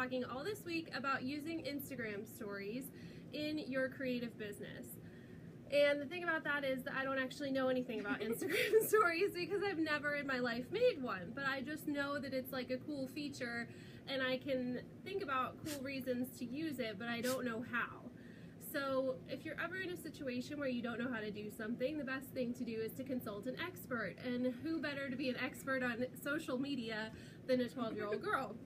talking all this week about using Instagram stories in your creative business. And the thing about that is that I don't actually know anything about Instagram stories because I've never in my life made one, but I just know that it's like a cool feature and I can think about cool reasons to use it, but I don't know how. So if you're ever in a situation where you don't know how to do something, the best thing to do is to consult an expert. And who better to be an expert on social media than a 12-year-old girl?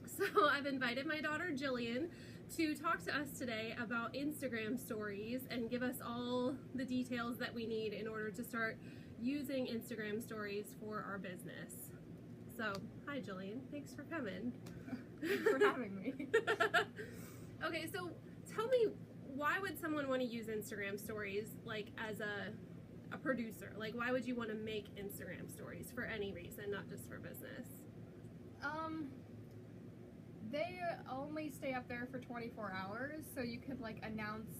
So I've invited my daughter Jillian to talk to us today about Instagram stories and give us all the details that we need in order to start using Instagram stories for our business. So, hi Jillian, thanks for coming. Thanks for having me. Okay, so tell me, why would someone want to use Instagram stories like as a producer? Like, why would you want to make Instagram stories for any reason, not just for business? They only stay up there for 24 hours, so you could like announce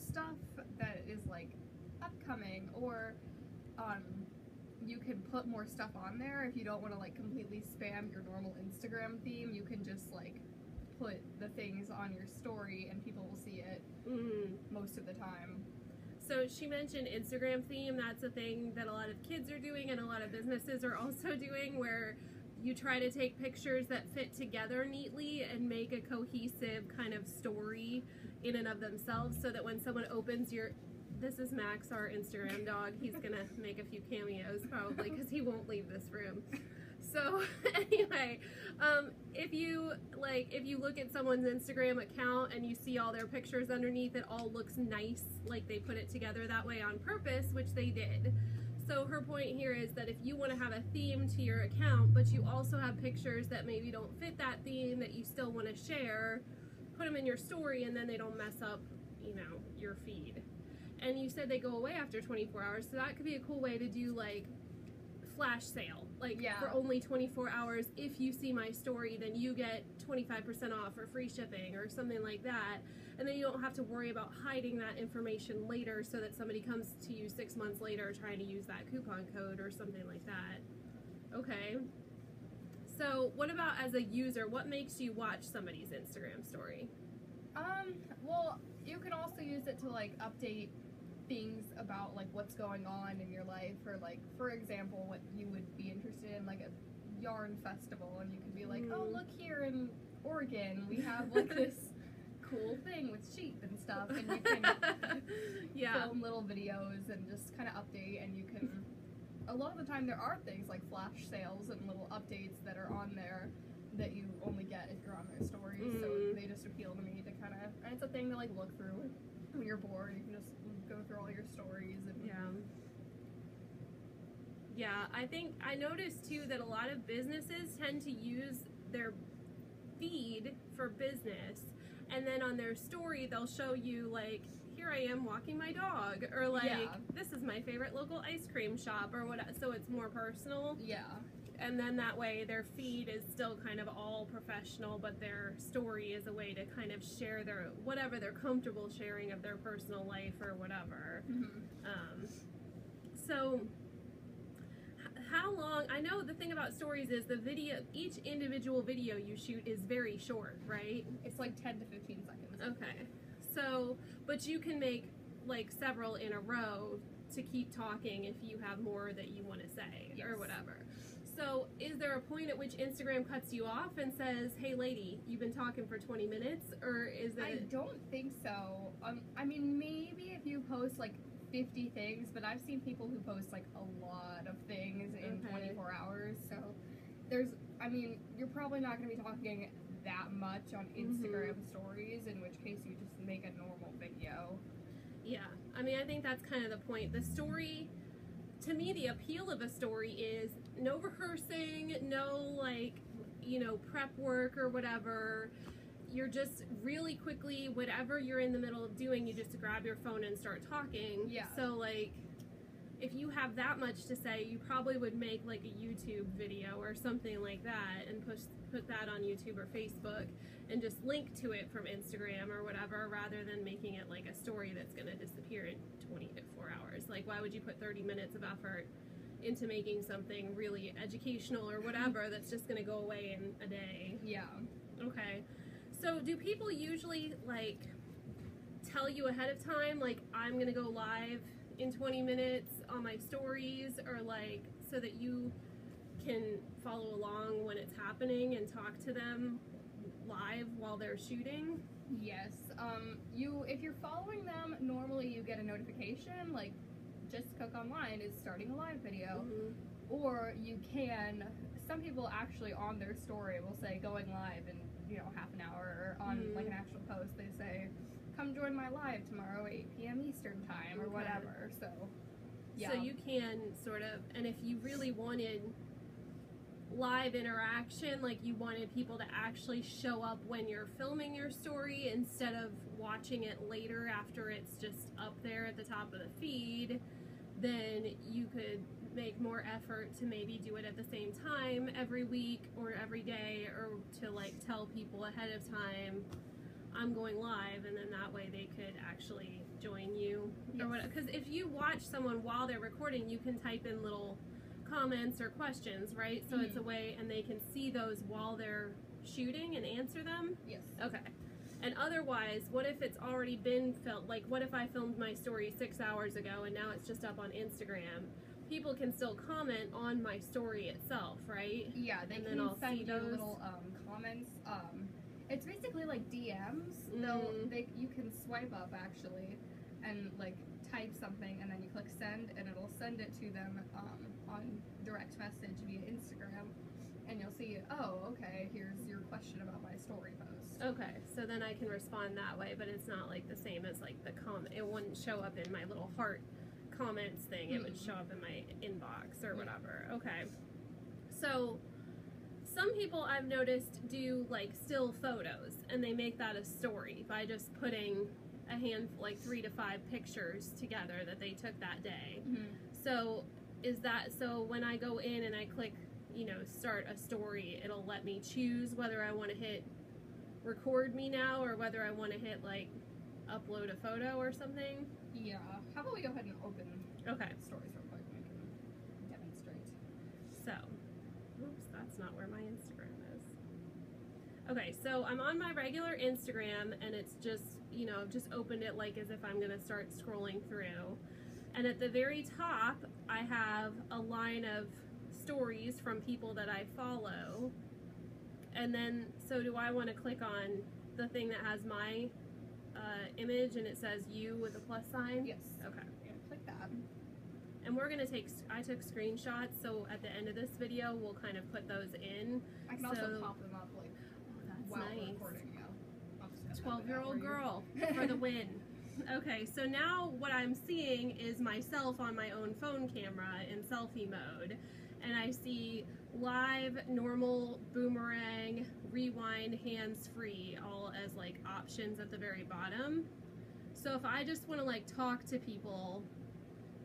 stuff that is like upcoming, or you can put more stuff on there. If you don't want to like completely spam your normal Instagram theme, you can just like put the things on your story and people will see it most of the time. So she mentioned Instagram theme. That's a thing that a lot of kids are doing and a lot of businesses are also doing, where you try to take pictures that fit together neatly and make a cohesive kind of story in and of themselves, so that when someone opens your... This is Max, our Instagram dog. He's gonna make a few cameos probably because he won't leave this room. So anyway, if you look at someone's Instagram account and you see all their pictures underneath, it all looks nice, like they put it together that way on purpose, which they did. So her point here is that if you want to have a theme to your account, but you also have pictures that maybe don't fit that theme that you still want to share, put them in your story and then they don't mess up, you know, your feed. And you said they go away after 24 hours, so that could be a cool way to do like flash sale, like for only 24 hours. If you see my story, then you get 25% off or free shipping or something like that, and then you don't have to worry about hiding that information later so that somebody comes to you 6 months later trying to use that coupon code or something like that. Okay, so what about as a user, what makes you watch somebody's Instagram story? Well, you can also use it to like update things about like what's going on in your life, or like, for example, what you would be interested in, like a yarn festival, and you could be like, oh, look, here in Oregon we have like this cool thing with sheep and stuff, and you can film little videos and just kind of update, and you can, a lot of the time there are things like flash sales and little updates that are on there that you only get if you're on their stories, so they just appeal to me to kind of, and it's a thing to like look through when you're bored. You can just go through all your stories and I think I noticed too that a lot of businesses tend to use their feed for business, and then on their story they'll show you like, here I am walking my dog, or like this is my favorite local ice cream shop, or what, so it's more personal. And then that way their feed is still kind of all professional, but their story is a way to kind of share their, whatever they're comfortable sharing of their personal life or whatever. So how long, I know the thing about stories is the video, each individual video you shoot is very short, right? It's like 10 to 15 seconds. Okay. So, but you can make like several in a row to keep talking if you have more that you want to say or whatever. So is there a point at which Instagram cuts you off and says, hey lady, you've been talking for 20 minutes, or is it? I don't think so. I mean, maybe if you post like 50 things, but I've seen people who post like a lot of things in 24 hours, so there's, I mean, you're probably not going to be talking that much on Instagram stories, in which case you just make a normal video. Yeah, I mean, I think that's kind of the point. The story, to me, the appeal of a story is no rehearsing, no like, you know, prep work or whatever. You're just really quickly, whatever you're in the middle of doing, you just grab your phone and start talking. So like, if you have that much to say, you probably would make like a YouTube video or something like that and put that on YouTube or Facebook and just link to it from Instagram or whatever, rather than making it like a story that's going to disappear in 24 hours. Like, why would you put 30 minutes of effort into making something really educational or whatever that's just going to go away in a day? Okay. So do people usually like tell you ahead of time, like, I'm gonna go live in 20 minutes on my stories, or like so that you can follow along when it's happening and talk to them live while they're shooting? Yes. If you're following them, normally you get a notification like Just Cook Online is starting a live video, or you can. Some people actually on their story will say going live in half an hour, or on like an actual post they say, come join my live tomorrow 8 p.m. Eastern time, or whatever. So yeah. So you can sort of, and if you really wanted live interaction, like you wanted people to actually show up when you're filming your story instead of watching it later after it's just up there at the top of the feed, then you could make more effort to maybe do it at the same time every week or every day, or to like tell people ahead of time, I'm going live, and then that way they could actually join you. Yes. Or what? Because if you watch someone while they're recording, you can type in little comments or questions, right? So it's a way, and they can see those while they're shooting and answer them. Yes. Okay. And otherwise, what if it's already been filmed? Like, what if I filmed my story 6 hours ago and now it's just up on Instagram? People can still comment on my story itself, right? Yeah, they can send you little comments. It's basically like DMs. You can swipe up actually, and like type something, and then you click send, and it'll send it to them on direct message via Instagram, and you'll see, oh, okay, here's your question about my story post. Okay, so then I can respond that way, but it's not like the same as like the comment. It wouldn't show up in my little heart comments thing. It would show up in my inbox or whatever. Okay, so some people I've noticed do like still photos, and they make that a story by just putting a handful, like 3 to 5 pictures together that they took that day. So is that, so when I go in and I click, start a story, it'll let me choose whether I want to hit record me now, or whether I want to hit like upload a photo or something? Yeah. How about we go ahead and open stories real quick and we can demonstrate. So, oops, that's not where my Instagram is. Okay, so I'm on my regular Instagram, and it's just, I've just opened it like as if I'm going to start scrolling through. And at the very top, I have a line of stories from people that I follow. And then, so do I want to click on the thing that has my image and it says you with a plus sign? Yes. Okay. Yeah, click that. And we're going to I took screenshots, so at the end of this video, we'll kind of put those in. I can also pop them up like while we're recording. Yeah. 12-year-old girl for the win. Okay, so now what I'm seeing is myself on my own phone camera in selfie mode, and I see live, normal, boomerang, rewind, hands-free, all as like options at the very bottom. So if I just want to like talk to people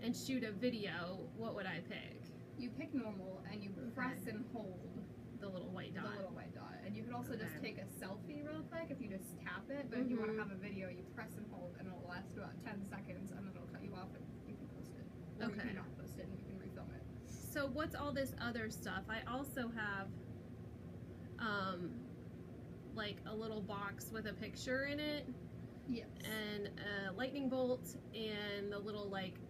and shoot a video, what would I pick? You pick normal, and you press and hold the little white dot. The little white dot. And you can also just take a selfie real quick if you just tap it, but if you want to have a video, you press and hold, and it'll last about 10 seconds, and then it'll cut you off, and you can post it. Or you can not post it, and you can refilm it. So what's all this other stuff? I also have like a little box with a picture in it. Yes. And a lightning bolt, and the little like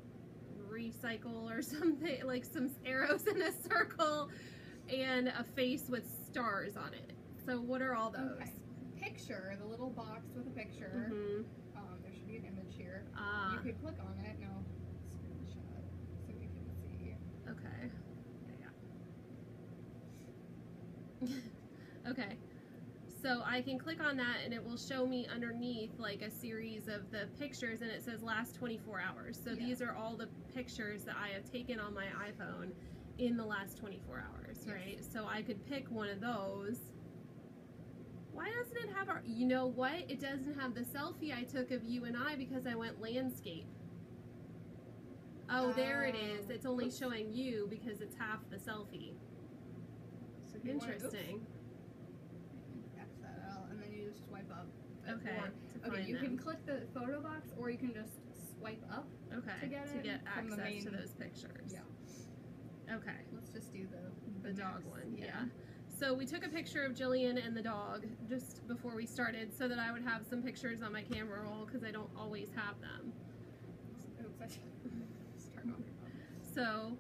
recycle or something, like some arrows in a circle, and a face with stars on it. So what are all those? Okay. Picture, the little box with a picture. There should be an image here. You could click on it. No, screenshot so we can see. Okay. Yeah. Okay. So I can click on that, and it will show me underneath like a series of the pictures, and it says last 24 hours. So these are all the pictures that I have taken on my iPhone in the last 24 hours, right? So I could pick one of those. Why doesn't it have our, you know what? It doesn't have the selfie I took of you and I because I went landscape. Oh, there it is. It's only showing you because it's half the selfie. So Interesting. X that out, and then you just swipe up. Okay. You can click the photo box, or you can just swipe up. To get access to those pictures. Yeah. Okay. Let's just do the dog one. Yeah. So we took a picture of Jillian and the dog just before we started so that I would have some pictures on my camera roll because I don't always have them. Oops, I should start off. So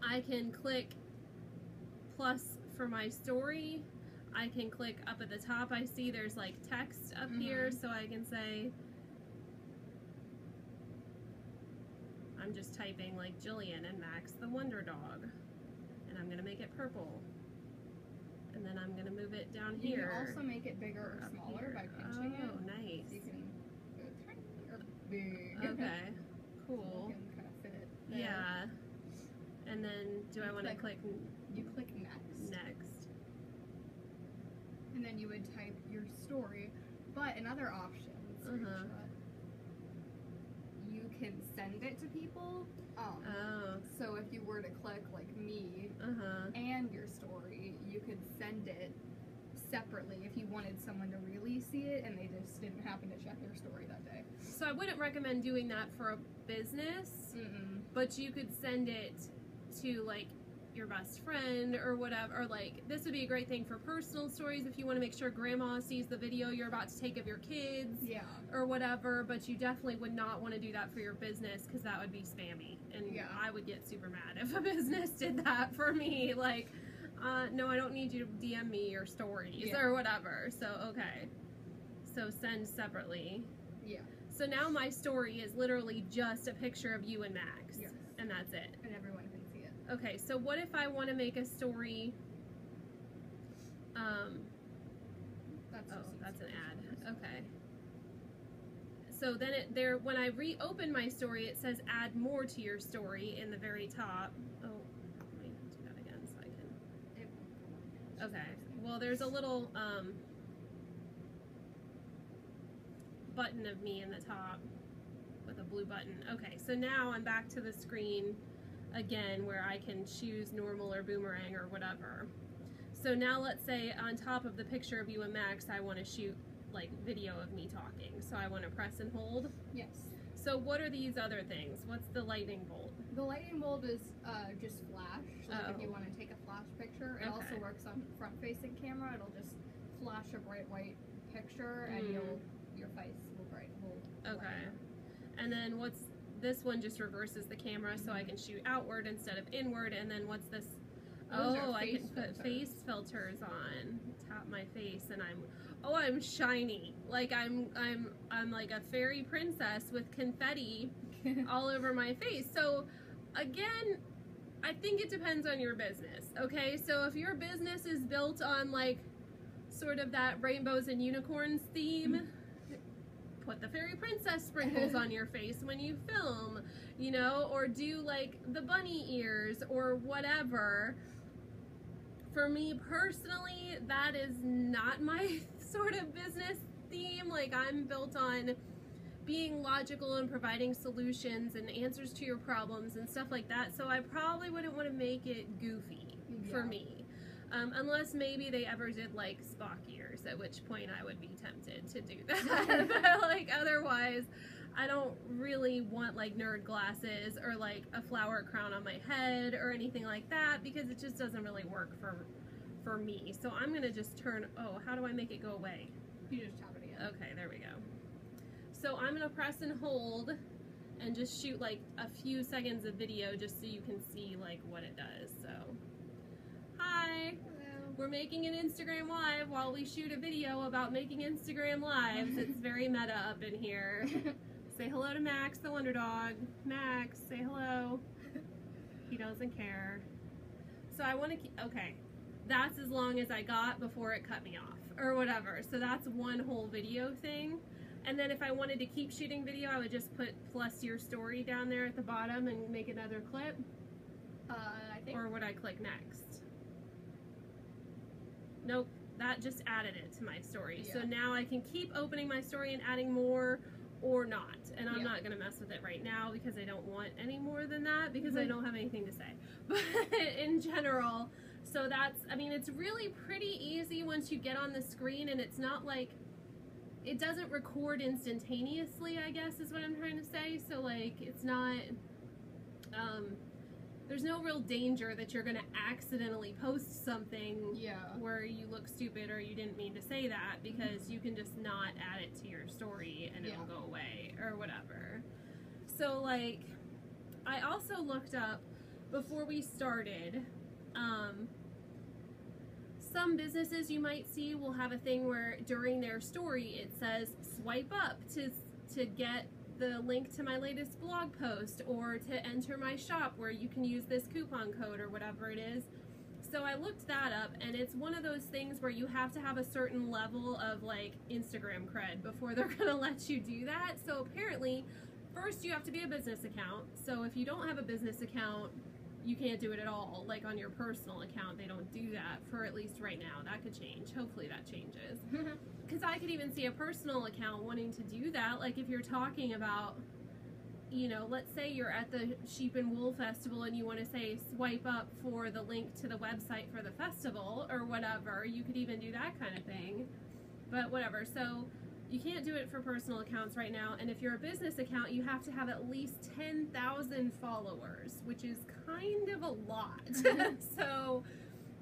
I can click plus for my story. I can click up at the top. I see there's like text up here, so I can say, I'm just typing like Jillian and Max the Wonder Dog, and I'm gonna make it purple, and then I'm gonna move it down You here. can also make it bigger or Up smaller here. by pinching it. Oh, nice. So you can go tiny or big. Okay, So cool. you can kind of fit it there. Yeah. And then do I You want to click You click next. next? And then you would type your story. But another option, screenshot, you can send it to people. Oh. So if you were to click like me and your story, you could send it separately if you wanted someone to really see it and they just didn't happen to check their story that day. So I wouldn't recommend doing that for a business, but you could send it to like your best friend or whatever, or like this would be a great thing for personal stories if you want to make sure grandma sees the video you're about to take of your kids or whatever, but you definitely would not want to do that for your business because that would be spammy, and I would get super mad if a business did that for me, like no, I don't need you to DM me your stories or whatever. So okay, so send separately. So now my story is literally just a picture of you and Max, and that's it. And everyone can see it. Okay, so what if I want to make a story? That's an ad. Okay. So then when I reopen my story, it says add more to your story in the very top. Oh, let me do that again so I can. Okay. Well, there's a little button of me in the top with a blue button. Okay, so now I'm back to the screen again where I can choose normal or boomerang or whatever. So now let's say on top of the picture of you and Max, I want to shoot like video of me talking. So I want to press and hold. Yes. So what are these other things? What's the lightning bolt? The lightning bolt is just flash. Like if you want to take a flash picture, it also works on front-facing camera. It'll just flash a bright white picture, and your face will bright. Okay. And then what's this one? Just reverses the camera, so I can shoot outward instead of inward. And then what's this? Oh, I can put face filters on. Tap my face, and I'm shiny. Like I'm like a fairy princess with confetti all over my face. So again, I think it depends on your business. Okay, so if your business is built on like sort of that rainbows and unicorns theme, put the fairy princess sprinkles on your face when you film, you know, or do like the bunny ears or whatever. For me personally, that is not my sort of business theme. Like I'm built on being logical and providing solutions and answers to your problems and stuff like that. So I probably wouldn't want to make it goofy for me. Unless maybe they ever did like Spock ears, at which point I would be tempted to do that. But like otherwise, I don't really want like nerd glasses or like a flower crown on my head or anything like that because it just doesn't really work for me. So I'm gonna just turn, how do I make it go away? You just tap it again. Okay, there we go. So I'm gonna press and hold and just shoot like a few seconds of video just so you can see like what it does. So, hi. Hello. We're making an Instagram Live while we shoot a video about making Instagram Lives. It's very meta up in here. Say hello to Max, the Wonder Dog. Max, say hello. He doesn't care. So I want to keep, okay, that's as long as I got before it cut me off or whatever. So that's one whole video thing. And then if I wanted to keep shooting video, I would just put plus your story down there at the bottom and make another clip. I think. Or would I click next? Nope, that just added it to my story. So now I can keep opening my story and adding more or not. And I'm not going to mess with it right now because I don't want any more than that because I don't have anything to say. But in general, so that's, I mean, it's really pretty easy once you get on the screen and it's not like, it doesn't record instantaneously, I guess is what I'm trying to say. So like, it's not, there's no real danger that you're going to accidentally post something where you look stupid or you didn't mean to say that, because you can just not add it to your story and it'll go away or whatever. So, like, I also looked up before we started, some businesses you might see will have a thing where during their story it says swipe up to get the link to my latest blog post, or to enter my shop where you can use this coupon code or whatever it is. So I looked that up, and it's one of those things where you have to have a certain level of like Instagram cred before they're gonna let you do that. So apparently, first you have to be a business account. So if you don't have a business account, you can't do it at all. Like on your personal account, they don't do that for at least right now. That could change. Hopefully that changes. Because I could even see a personal account wanting to do that. Like if you're talking about, you know, let's say you're at the Sheep and Wool Festival and you want to say swipe up for the link to the website for the festival or whatever. You could even do that kind of thing. But whatever. So you can't do it for personal accounts right now, and if you're a business account, you have to have at least 10,000 followers, which is kind of a lot. So,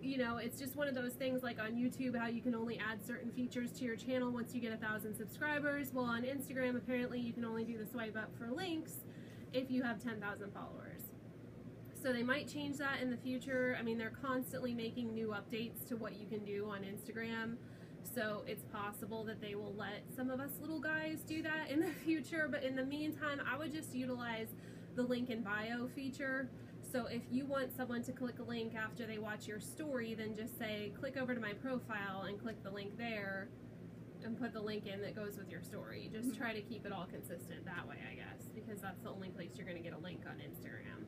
you know, it's just one of those things like on YouTube, how you can only add certain features to your channel once you get 1,000 subscribers. Well, on Instagram, apparently you can only do the swipe up for links if you have 10,000 followers. So they might change that in the future. I mean, they're constantly making new updates to what you can do on Instagram. So it's possible that they will let some of us little guys do that in the future. But in the meantime, I would just utilize the link in bio feature. So if you want someone to click a link after they watch your story, then just say, click over to my profile and click the link there and put the link in that goes with your story. Just try to keep it all consistent that way, I guess, because that's the only place you're going to get a link on Instagram.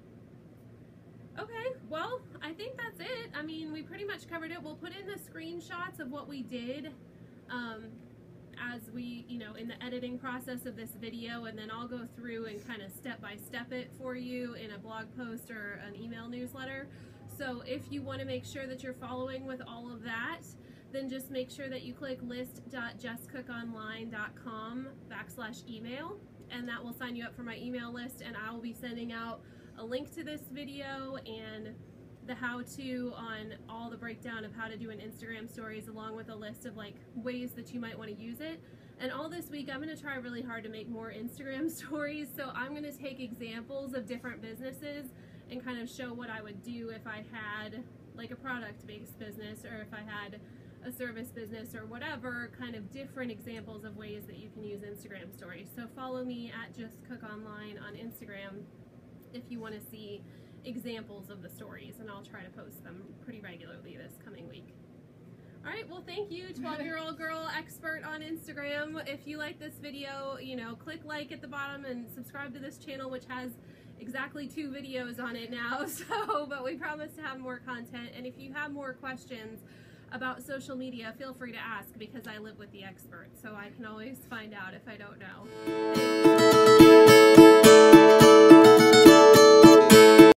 Okay, well, I think that's it. I mean, we pretty much covered it. We'll put in the screenshots of what we did as we, you know, in the editing process of this video, and then I'll go through and kind of step-by-step it for you in a blog post or an email newsletter. So if you want to make sure that you're following with all of that, then just make sure that you click list.jesscookonline.com/email, and that will sign you up for my email list, and I will be sending out a link to this video and the how-to on all the breakdown of how to do an Instagram stories, along with a list of like ways that you might want to use it. And all this week I'm going to try really hard to make more Instagram stories, so I'm going to take examples of different businesses and kind of show what I would do if I had like a product-based business, or if I had a service business, or whatever, kind of different examples of ways that you can use Instagram stories. So follow me at Just Cook Online on Instagram if you want to see examples of the stories, and I'll try to post them pretty regularly this coming week. Alright, well, thank you, 12-year-old girl expert on Instagram. If you like this video, you know, click like at the bottom and subscribe to this channel, which has exactly 2 videos on it now, but we promise to have more content. And if you have more questions about social media, feel free to ask, because I live with the expert, so I can always find out if I don't know. Thanks.